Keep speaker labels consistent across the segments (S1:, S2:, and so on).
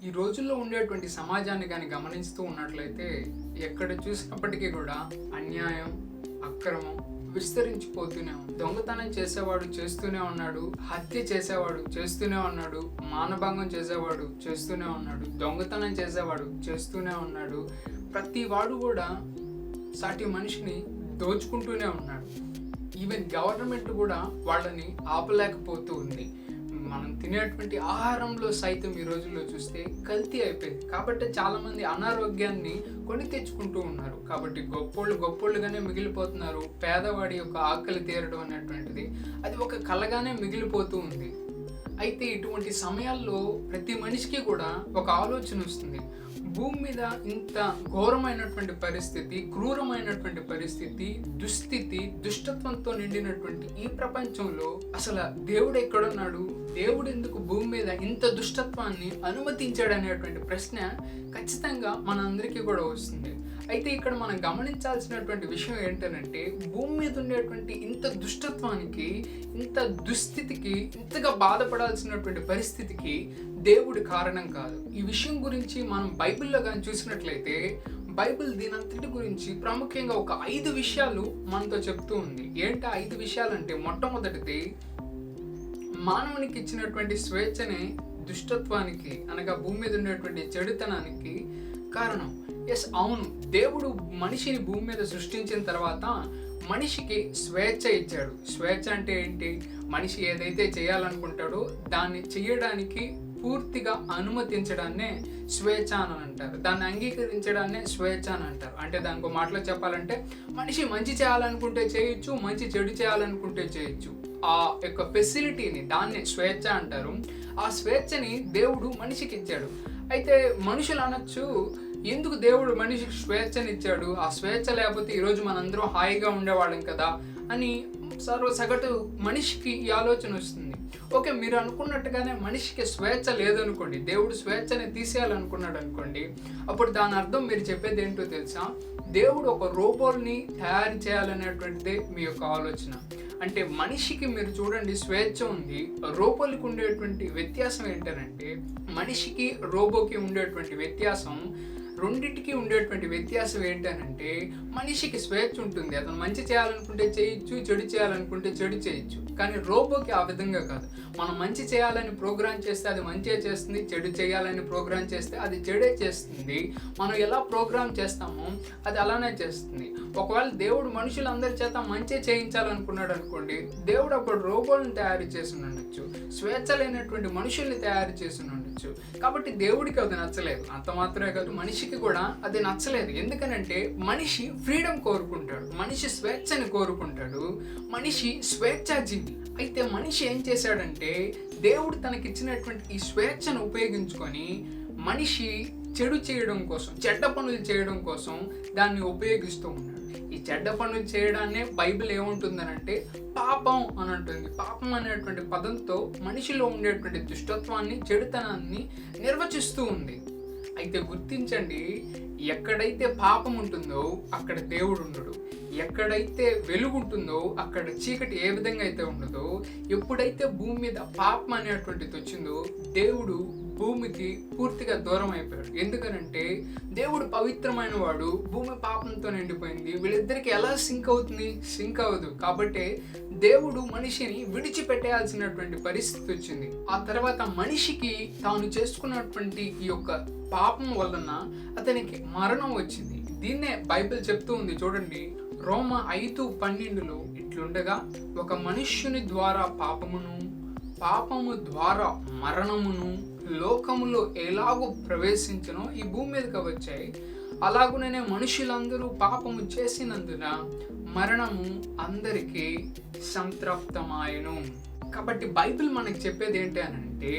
S1: ఈ రోజుల్లో ఉండేటువంటి సమాజాన్ని కానీ గమనిస్తూ ఉన్నట్లయితే ఎక్కడ చూసినప్పటికీ కూడా అన్యాయం, అక్రమం విస్తరించిపోతూనే ఉంది. దొంగతనం చేసేవాడు చేస్తూనే ఉన్నాడు, హత్య చేసేవాడు చేస్తూనే ఉన్నాడు, మానభంగం చేసేవాడు చేస్తూనే ఉన్నాడు, దొంగతనం చేసేవాడు చేస్తూనే ఉన్నాడు. ప్రతి వాడు కూడా సాటి మనిషిని దోచుకుంటూనే ఉన్నాడు. ఈవెన్ గవర్నమెంట్ కూడా వాళ్ళని ఆపలేకపోతూ ఉంది. మనం తినేటువంటి ఆహారంలో సైతం ఈ రోజుల్లో చూస్తే కల్తీ అయిపోయింది. కాబట్టి చాలామంది అనారోగ్యాన్ని కొని తెచ్చుకుంటూ ఉన్నారు. కాబట్టి గొప్పోళ్ళుగానే మిగిలిపోతున్నారు. పేదవాడి యొక్క ఆకలి తీరడం అనేటువంటిది అది ఒక కలగానే మిగిలిపోతూ ఉంది. అయితే ఇటువంటి సమయాల్లో ప్రతి మనిషికి కూడా ఒక ఆలోచన వస్తుంది. భూమి మీద ఇంత ఘోరమైనటువంటి పరిస్థితి, క్రూరమైనటువంటి పరిస్థితి, దుస్థితి, దుష్టత్వంతో నిండినటువంటి ఈ ప్రపంచంలో అసలు దేవుడు ఎక్కడున్నాడు? దేవుడు ఎందుకు భూమి మీద ఇంత దుష్టత్వాన్ని అనుమతించాడు అనేటువంటి ప్రశ్న ఖచ్చితంగా మనందరికీ కూడా వస్తుంది. అయితే ఇక్కడ మనం గమనించాల్సినటువంటి విషయం ఏంటంటే, భూమి మీద ఉండేటువంటి ఇంత దుష్టత్వానికి, ఇంత దుస్థితికి, ఇంతగా బాధపడాల్సినటువంటి పరిస్థితికి దేవుడు కారణం కాదు. ఈ విషయం గురించి మనం బైబిల్లో కానీ చూసినట్లయితే బైబిల్ దీనంతటి గురించి ప్రాముఖ్యంగా ఒక 5 విషయాలు మనతో చెప్తూ ఉంది. ఏంటి 5 విషయాలంటే, మొట్టమొదటిది మానవునికి ఇచ్చినటువంటి స్వేచ్ఛనే దుష్టత్వానికి అనగా భూమి మీద ఉండేటువంటి చెడుతనానికి కారణం. అవును, దేవుడు మనిషిని భూమి మీద సృష్టించిన తర్వాత మనిషికి స్వేచ్ఛ ఇచ్చాడు. స్వేచ్ఛ అంటే ఏంటి? మనిషి ఏదైతే చేయాలనుకుంటాడో దాన్ని చేయడానికి పూర్తిగా అనుమతించడాన్నే స్వేచ్ఛ అని అంటారు. దాన్ని అంగీకరించడాన్నే స్వేచ్ఛ అని అంటారు. అంటే దానికి మాటలో చెప్పాలంటే, మనిషి మంచి చేయాలనుకుంటే చేయొచ్చు, మంచి చెడు చేయాలనుకుంటే చేయొచ్చు. ఆ యొక్క ఫెసిలిటీని దాన్ని స్వేచ్ఛ అంటారు. ఆ స్వేచ్ఛని దేవుడు మనిషికి ఇచ్చాడు. అయితే మనుషులు అనొచ్చు, ఎందుకు దేవుడు మనిషికి స్వేచ్ఛనిచ్చాడు? ఆ స్వేచ్ఛ లేకపోతే ఈరోజు మనందరం హాయిగా ఉండేవాళ్ళం కదా అని సగటు మనిషికి ఈ ఆలోచన వస్తుంది. ఓకే, మీరు అనుకున్నట్టుగానే మనిషికి స్వేచ్ఛ లేదనుకోండి, దేవుడు స్వేచ్ఛని తీసేయాలనుకున్నాడు అనుకోండి, అప్పుడు దాని అర్థం మీరు చెప్పేది ఏంటో తెలుసా? దేవుడు ఒక రోబోల్ని తయారు చేయాలనేటువంటిదే మీ యొక్క ఆలోచన. అంటే మనిషికి మీరు చూడండి స్వేచ్ఛ ఉంది, రోబోలకు ఉండేటువంటి వ్యత్యాసం ఏంటంటే, మనిషికి రోబోకి ఉండేటువంటి వ్యత్యాసం, రెండింటికి ఉండేటువంటి వ్యత్యాసం ఏంటనంటే, మనిషికి స్వేచ్ఛ ఉంటుంది. అతను మంచి చేయాలనుకుంటే చేయొచ్చు, చెడు చేయాలనుకుంటే చెడు చేయొచ్చు. కానీ రోబోకి ఆ విధంగా కాదు. మనం మంచి చేయాలని ప్రోగ్రామ్ చేస్తే అది మంచిగా చేస్తుంది, చెడు చేయాలని ప్రోగ్రామ్ చేస్తే అది చెడే చేస్తుంది. మనం ఎలా ప్రోగ్రామ్ చేస్తామో అది అలానే చేస్తుంది. ఒకవేళ దేవుడు మనుషులందరి చేత మంచి చేయించాలనుకున్నాడు అనుకోండి, దేవుడు అప్పుడు రోబోలను తయారు చేసి ఉండొచ్చు, స్వేచ్ఛ లేనటువంటి మనుషుల్ని తయారు చేసి ఉండొచ్చు. కాబట్టి దేవుడికి అది నచ్చలేదు. అంత మాత్రమే కాదు, మనిషికి కూడా అది నచ్చలేదు. ఎందుకనంటే మనిషి ఫ్రీడమ్ కోరుకుంటాడు, మనిషి స్వేచ్ఛని కోరుకుంటాడు, మనిషి స్వేచ్ఛాజీవి. అయితే మనిషి ఏం చేశాడంటే, దేవుడు తనకిచ్చినటువంటి ఈ స్వేచ్ఛను ఉపయోగించుకొని మనిషి చెడు చేయడం కోసం, చెడ్డ పనులు చేయడం కోసం దాన్ని ఉపయోగిస్తూ ఉన్నాడు. ఈ చెడ్డ పనులు చేయడాన్నే బైబిల్ ఏముంటుందనంటే పాపం అని అంటుంది. పాపం అనేటువంటి పదంతో మనిషిలో ఉండేటువంటి దుష్టత్వాన్ని, చెడుతనాన్ని నిర్వచిస్తూ ఉంది. అయితే గుర్తించండి, ఎక్కడైతే పాపం ఉంటుందో అక్కడ దేవుడు ఉండడు. ఎక్కడైతే వెలుగు ఉంటుందో అక్కడ చీకటి ఏ విధంగా అయితే ఉండదో, ఎప్పుడైతే భూమి మీద పాపం అనేటువంటిది వచ్చిందో దేవుడు భూమికి పూర్తిగా దూరం అయిపోయాడు. ఎందుకనంటే దేవుడు పవిత్రమైన వాడు, భూమి పాపంతో నిండిపోయింది. వీళ్ళిద్దరికి ఎలా సింక్ అవుతుంది? సింక్ అవ్వదు. కాబట్టి దేవుడు మనిషిని విడిచిపెట్టేయాల్సినటువంటి పరిస్థితి వచ్చింది. ఆ తర్వాత మనిషికి తాను చేసుకున్నటువంటి ఈ యొక్క పాపం వలన అతనికి మరణం వచ్చింది. దీన్నే బైబిల్ చెప్తూ ఉంది. చూడండి, రోమ 5:12 ఇట్లుండగా, ఒక మనుష్యుని ద్వారా పాపమును, పాపము ద్వారా మరణమును లోకములో ఎలాగో ప్రవేశించనో ఈ భూమి మీదకి వచ్చాయి, అలాగునే మనుషులందరూ పాపము చేసినందున మరణము అందరికీ సంతృప్తమాయను. కాబట్టి బైబిల్ మనకి చెప్పేది ఏంటి అనంటే,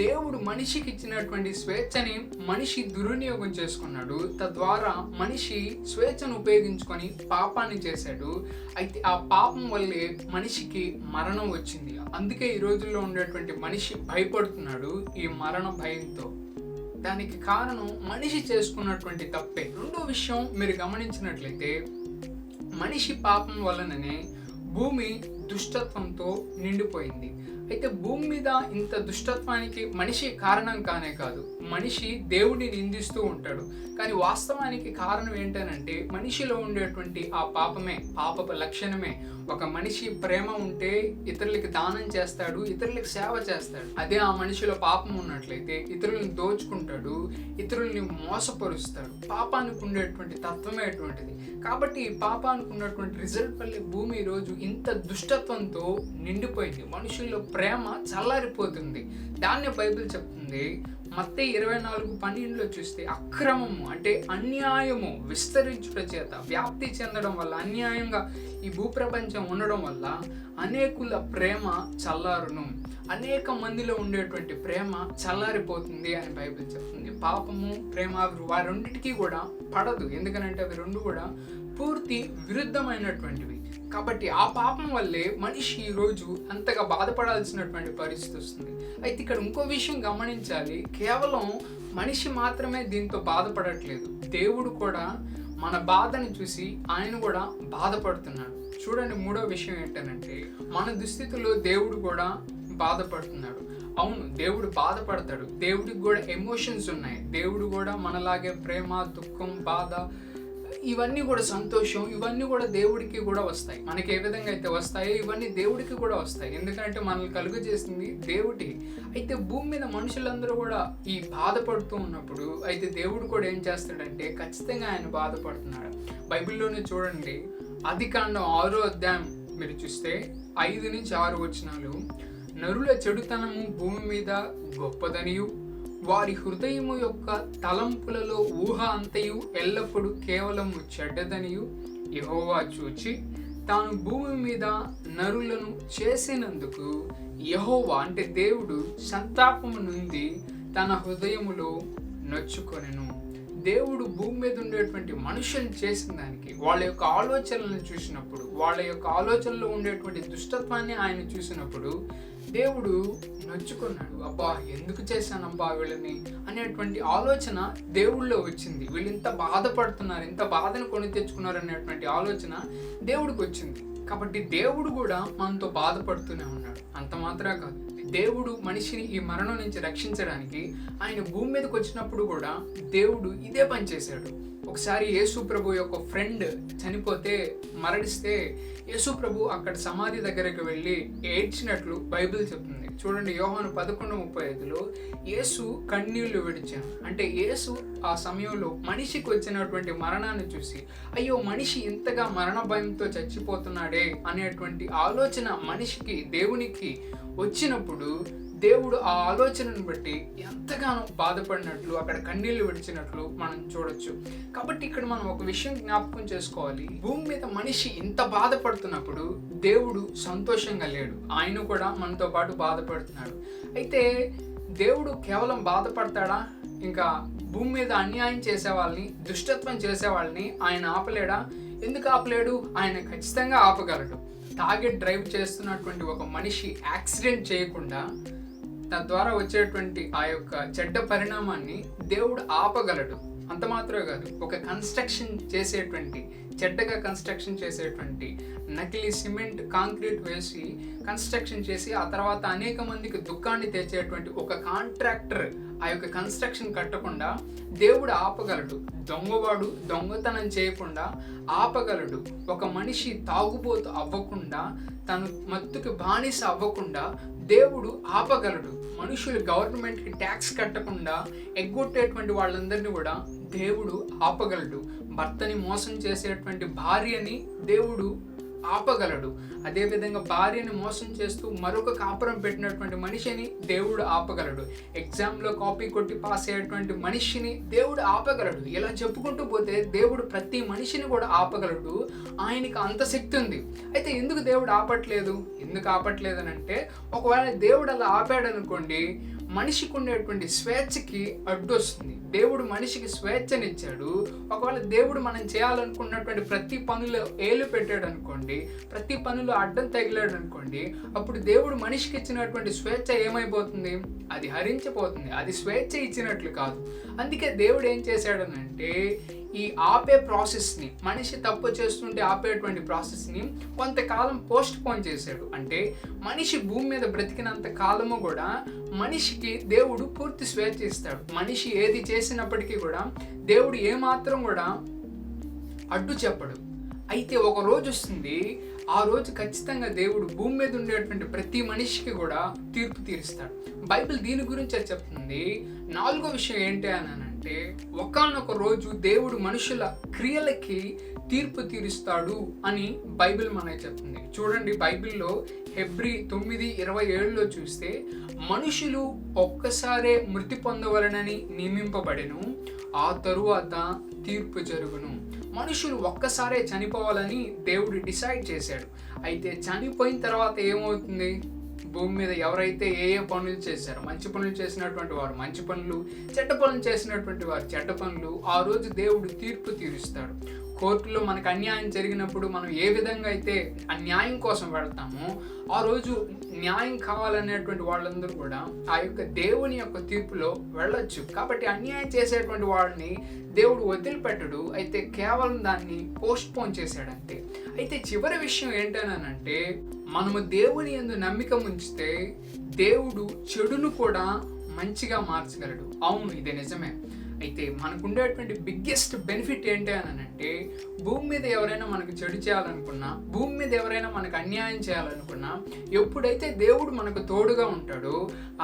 S1: దేవుడు మనిషికి ఇచ్చినటువంటి స్వేచ్ఛని మనిషి దుర్వినియోగం చేసుకున్నాడు. తద్వారా మనిషి స్వేచ్ఛను ఉపయోగించుకొని పాపాన్ని చేశాడు. అయితే ఆ పాపం వల్లే మనిషికి మరణం వచ్చింది. అందుకే ఈ రోజుల్లో ఉండేటువంటి మనిషి భయపడుతున్నాడు ఈ మరణ భయంతో. దానికి కారణం మనిషి చేసుకున్నటువంటి తప్పే. రెండో విషయం మీరు గమనించినట్లయితే, మనిషి పాపం వలననే భూమి దుష్టత్వంతో నిండిపోయింది. అయితే భూమి మీద ఇంత దుష్టత్వానికి మనిషి కారణం కానే కాదు. మనిషి దేవుడిని నిందిస్తూ ఉంటాడు. కానీ వాస్తవానికి కారణం ఏంటనంటే మనిషిలో ఉండేటువంటి ఆ పాపమే, పాపపు లక్షణమే. ఒక మనిషి ప్రేమ ఉంటే ఇతరులకి దానం చేస్తాడు, ఇతరులకి సేవ చేస్తాడు. అదే ఆ మనిషిలో పాపం ఉన్నట్లయితే ఇతరులను దోచుకుంటాడు, ఇతరుల్ని మోసపరుస్తాడు. పాపానికి ఉండేటువంటి తత్వమే అటువంటిది. కాబట్టి ఈ పాపానికి ఉన్నటువంటి రిజల్ట్ వల్లే భూమి ఈరోజు ఇంత దుష్టత్వంతో నిండిపోయింది. మనుషుల్లో ప్రేమ చల్లారిపోతుంది. దాన్నే బైబిల్ చెప్తుంది. మత్తయి 24:12 చూస్తే అక్రమము అంటే అన్యాయము విస్తరించుట చేత, వ్యాప్తి చెందడం వల్ల, అన్యాయంగా ఈ భూప్రపంచం ఉండడం వల్ల అనేకుల ప్రేమ చల్లారును. అనేక మందిలో ఉండేటువంటి ప్రేమ చల్లారిపోతుంది అని బైబిల్ చెప్తుంది. పాపము, ప్రేమ వారి రెండింటికి కూడా పడదు. ఎందుకనంటే అవి రెండు కూడా పూర్తి విరుద్ధమైనటువంటివి. కాబట్టి ఆ పాపం వల్లే మనిషి ఈరోజు అంతగా బాధపడాల్సినటువంటి పరిస్థితి వస్తుంది. అయితే ఇక్కడ ఇంకో విషయం గమనించాలి. కేవలం మనిషి మాత్రమే దీంతో బాధపడట్లేదు. దేవుడు కూడా మన బాధను చూసి ఆయన కూడా బాధపడుతున్నాడు. చూడండి, మూడో విషయం ఏంటంటే మన దుస్థితిలో దేవుడు కూడా బాధపడుతున్నాడు. అవును, దేవుడు బాధపడతాడు. దేవుడికి కూడా ఎమోషన్స్ ఉన్నాయి. దేవుడు కూడా మనలాగే ప్రేమ, దుఃఖం, బాధ, ఇవన్నీ కూడా సంతోషం, ఇవన్నీ కూడా దేవుడికి కూడా వస్తాయి. మనకి ఏ విధంగా అయితే వస్తాయో ఇవన్నీ దేవుడికి కూడా వస్తాయి. ఎందుకంటే మనల్ని కలుగజేసింది దేవుడి. అయితే భూమి మీద మనుషులందరూ కూడా ఈ బాధపడుతూ ఉన్నప్పుడు అయితే దేవుడు కూడా ఏం చేస్తాడంటే ఖచ్చితంగా ఆయన బాధపడుతున్నాడు. బైబిల్లోనే చూడండి, ఆదికాండం 6వ అధ్యాయం మీరు చూస్తే 5-6 వచనాలు, నరుల చెడుతనము భూమి మీద గొప్పదనియు, వారి హృదయము యొక్క తలంపులలో ఊహ అంతయు ఎల్లప్పుడూ కేవలము చెడ్డదనియు యెహోవా చూచి తాను భూమి మీద నరులను చేసినందుకు యెహోవా అంటే దేవుడు సంతాపము నుండి తన హృదయములో నొచ్చుకొనెను. దేవుడు భూమి మీద ఉండేటువంటి మనుషులను చేసిన దానికి, వాళ్ళ యొక్క ఆలోచనలను చూసినప్పుడు, వాళ్ళ యొక్క ఆలోచనలో ఉండేటువంటి దుష్టత్వాన్ని ఆయన చూసినప్పుడు దేవుడు నొచ్చుకున్నాడు. అబ్బా, ఎందుకు చేశానబ్బా వీళ్ళని అనేటువంటి ఆలోచన దేవుళ్ళో వచ్చింది. వీళ్ళు ఇంత బాధపడుతున్నారు, ఇంత బాధను కొని తెచ్చుకున్నారు అనేటువంటి ఆలోచన దేవుడికి వచ్చింది. కాబట్టి దేవుడు కూడా మనతో బాధపడుతూనే ఉన్నాడు. అంత మాత్రమే కాదు, దేవుడు మనిషిని ఈ మరణం నుంచి రక్షించడానికి ఆయన భూమి మీదకి వచ్చినప్పుడు కూడా దేవుడు ఇదే పని చేశాడు. ఒకసారి యేసు ప్రభు యొక్క ఫ్రెండ్ చనిపోతే, మరణిస్తే యేసు ప్రభు అక్కడ సమాధి దగ్గరికి వెళ్ళి ఏడ్చినట్లు బైబిల్ చెప్తుంది. చూడండి, యోహాను 11:35లో యేసు కన్నీళ్లు విడిచాను. అంటే యేసు ఆ సమయంలో మనిషికి వచ్చినటువంటి మరణాన్ని చూసి, అయ్యో మనిషి ఇంతగా మరణ భయంతో చచ్చిపోతున్నాడే అనేటువంటి ఆలోచన మనిషికి, దేవునికి వచ్చినప్పుడు దేవుడు ఆ ఆలోచనను బట్టి ఎంతగానో బాధపడినట్లు, అక్కడ కన్నీళ్లు విడిచినట్లు మనం చూడొచ్చు. కాబట్టి ఇక్కడ మనం ఒక విషయం జ్ఞాపకం చేసుకోవాలి. భూమి మీద మనిషి ఇంత బాధపడుతున్నప్పుడు దేవుడు సంతోషంగా లేడు. ఆయన కూడా మనతో పాటు బాధపడుతున్నాడు. అయితే దేవుడు కేవలం బాధపడతాడా? ఇంకా భూమి మీద అన్యాయం చేసే వాళ్ళని, దుష్టత్వం చేసే వాళ్ళని ఆయన ఆపలేడా? ఎందుకు ఆపలేడు? ఆయన ఖచ్చితంగా ఆపగలడు. తాగి డ్రైవ్ చేస్తున్నటువంటి ఒక మనిషి యాక్సిడెంట్ చేయకుండా తద్వారా వచ్చేటువంటి ఆ యొక్క చెడ్డ పరిణామాన్ని దేవుడు ఆపగలడు. అంత మాత్రమే కాదు, ఒక కన్స్ట్రక్షన్ చేసేటువంటి, చెడ్డగా కన్స్ట్రక్షన్ చేసేటువంటి, నకిలీ సిమెంట్, కాంక్రీట్ వేసి కన్స్ట్రక్షన్ చేసి ఆ తర్వాత అనేక మందికి దుఃఖాన్ని తెచ్చేటువంటి ఒక కాంట్రాక్టర్ ఆ యొక్క కన్స్ట్రక్షన్ కట్టకుండా దేవుడు ఆపగలడు. దొంగవాడు దొంగతనం చేయకుండా ఆపగలడు. ఒక మనిషి తాగుబోతు అవ్వకుండా, తను మత్తుకు బానిస అవ్వకుండా దేవుడు ఆపగలడు. మనుషులు గవర్నమెంట్కి ట్యాక్స్ కట్టకుండా ఎగ్గొట్టేటువంటి వాళ్ళందరినీ కూడా దేవుడు ఆపగలడు. భర్తని మోసం చేసేటువంటి భార్యని దేవుడు ఆపగలడు. అదేవిధంగా భార్యని మోసం చేస్తూ మరొక కాపురం పెట్టినటువంటి మనిషిని దేవుడు ఆపగలడు. ఎగ్జామ్లో కాపీ కొట్టి పాస్ అయ్యేటువంటి మనిషిని దేవుడు ఆపగలడు. ఇలా చెప్పుకుంటూ పోతే దేవుడు ప్రతి మనిషిని కూడా ఆపగలడు. ఆయనకి అంత శక్తి ఉంది. అయితే ఎందుకు దేవుడు ఆపట్లేదు? ఎందుకు ఆపట్లేదు అని అంటే, ఒకవేళ దేవుడు అలా ఆపాడనుకోండి, మనిషికి ఉండేటువంటి స్వేచ్ఛకి అడ్డొస్తుంది. దేవుడు మనిషికి స్వేచ్ఛనిచ్చాడు. ఒకవేళ దేవుడు మనం చేయాలనుకున్నటువంటి ప్రతి పనిలో ఏలు పెట్టాడు అనుకోండి, ప్రతి పనిలో అడ్డం తగిలాడు అనుకోండి, అప్పుడు దేవుడు మనిషికి ఇచ్చినటువంటి స్వేచ్ఛ ఏమైపోతుంది? అది హరించిపోతుంది. అది స్వేచ్ఛ ఇచ్చినట్లు కాదు. అందుకే దేవుడు ఏం చేశాడనంటే ఈ ఆపే ప్రాసెస్ని, మనిషి తప్పు చేస్తుంటే ఆపేటువంటి ప్రాసెస్ని కొంతకాలం పోస్ట్ పోన్ చేశాడు. అంటే మనిషి భూమి మీద బ్రతికినంత కాలము కూడా మనిషికి దేవుడు పూర్తి స్వేచ్ఛ ఇస్తాడు. మనిషి ఏది చేసినప్పటికీ కూడా దేవుడు ఏమాత్రం కూడా అడ్డు చెప్పడు. అయితే ఒక రోజు వస్తుంది, ఆ రోజు ఖచ్చితంగా దేవుడు భూమి మీద ఉండేటువంటి ప్రతి మనిషికి కూడా తీర్పు తీరుస్తాడు. బైబిల్ దీని గురించి చెప్తుంది. 4వ విషయం ఏంటి అని అంటే, ఒకానొక రోజు దేవుడు మనుషుల క్రియలకి తీర్పు తీరుస్తాడు అని బైబిల్ మనకి చెప్తుంది. చూడండి, బైబిల్లో హెబ్రీ 9:27లో చూస్తే, మనుషులు ఒక్కసారే మృతి పొందవలనని నియమింపబడెను, ఆ తరువాత తీర్పు జరుగును. మనుషులు ఒక్కసారే చనిపోవాలని దేవుడు డిసైడ్ చేశాడు. అయితే చనిపోయిన తర్వాత ఏమవుతుంది? భూమి మీద ఎవరైతే ఏ పనులు చేశారో, మంచి పనులు చేసినటువంటి వారు మంచి పనులు, చెడ్డ పనులు చేసినటువంటి వారు చెడ్డ పనులు, ఆ రోజు దేవుడు తీర్పు తీరుస్తాడు. కోర్టులో మనకు అన్యాయం జరిగినప్పుడు మనం ఏ విధంగా అయితే అన్యాయం కోసం వెళ్తామో, ఆ రోజు న్యాయం కావాలనేటువంటి వాళ్ళందరూ కూడా ఆ యొక్క దేవుని యొక్క తీర్పులో వెళ్ళొచ్చు. కాబట్టి అన్యాయం చేసేటువంటి వాళ్ళని దేవుడు వదిలిపెట్టడు. అయితే కేవలం దాన్ని పోస్ట్ పోన్ చేశాడంతే. అయితే చివరి విషయం ఏంటనంటే, మనము దేవుని యందు నమ్మిక ఉంచితే దేవుడు చెడును కూడా మంచిగా మార్చగలడు. అవును, ఇది నిజమే. అయితే మనకు ఉండేటువంటి బిగ్గెస్ట్ బెనిఫిట్ ఏంటి అని అంటే, భూమి మీద ఎవరైనా మనకు చెడు చేయాలనుకున్నా, భూమి మీద ఎవరైనా మనకు అన్యాయం చేయాలనుకున్నా, ఎప్పుడైతే దేవుడు మనకు తోడుగా ఉంటాడో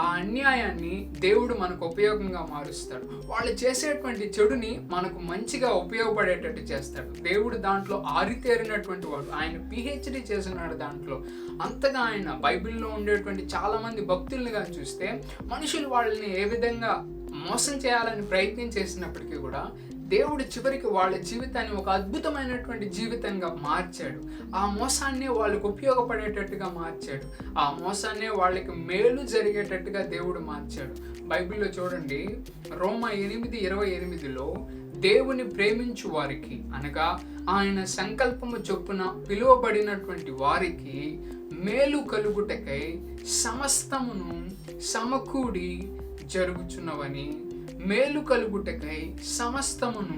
S1: ఆ అన్యాయాన్ని దేవుడు మనకు ఉపయోగంగా మారుస్తాడు. వాళ్ళు చేసేటువంటి చెడుని మనకు మంచిగా ఉపయోగపడేటట్టు చేస్తాడు. దేవుడు దాంట్లో ఆరితేరినటువంటి వాడు. ఆయన పిహెచ్డి చేస్తున్నాడు దాంట్లో. అంతగా ఆయన బైబిల్లో ఉండేటువంటి చాలామంది భక్తుల్ని కానీ చూస్తే, మనుషులు వాళ్ళని ఏ విధంగా మోసం చేయాలని ప్రయత్నం చేసినప్పటికీ కూడా దేవుడు చివరికి వాళ్ళ జీవితాన్ని ఒక అద్భుతమైనటువంటి జీవితంగా మార్చాడు. ఆ మోసాన్నే వాళ్ళకు ఉపయోగపడేటట్టుగా మార్చాడు. ఆ మోసాన్నే వాళ్ళకి మేలు జరిగేటట్టుగా దేవుడు మార్చాడు. బైబిల్లో చూడండి, రోమా 8:28లో, దేవుని ప్రేమించు వారికి, అనగా ఆయన సంకల్పము చొప్పున పిలువబడినటువంటి వారికి మేలు కలుగుటకై సమస్తమును సమకూడి జరుగుచున్నవని, మేలు కలుగుటకై సమస్తమును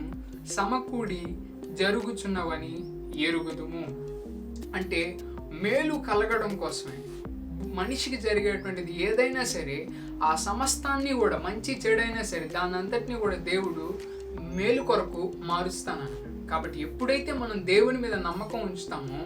S1: సమకూడి జరుగుచున్నవని ఎరుగుదుము. అంటే మేలు కలగడం కోసమే మనిషికి జరిగేటువంటిది ఏదైనా సరే, ఆ సమస్తాన్ని కూడా, మంచి చెడైనా సరే, దాని అంతటినీ కూడా దేవుడు మేలు కొరకు మారుస్తానన్నాడు. కాబట్టి ఎప్పుడైతే మనం దేవుని మీద నమ్మకం ఉంచుతామో,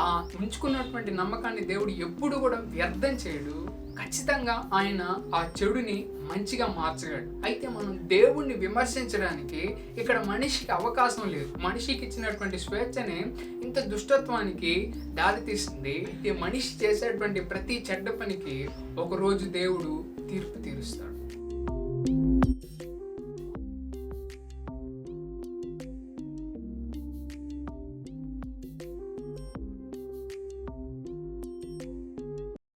S1: ఆ ఉంచుకున్నటువంటి నమ్మకాన్ని దేవుడు ఎప్పుడు కూడా వ్యర్థం చేయడు. ఖచ్చితంగా ఆయన ఆ చెడుని మంచిగా మార్చగలడు. అయితే మనం దేవుణ్ణి విమర్శించడానికి ఇక్కడ మనిషికి అవకాశం లేదు. మనిషికి ఇచ్చినటువంటి స్వేచ్ఛనే ఇంత దుష్టత్వానికి దారితీస్తుంది. అయితే మనిషి చేసేటువంటి ప్రతి చెడ్డ పనికి ఒకరోజు దేవుడు తీర్పు తీరుస్తాడు.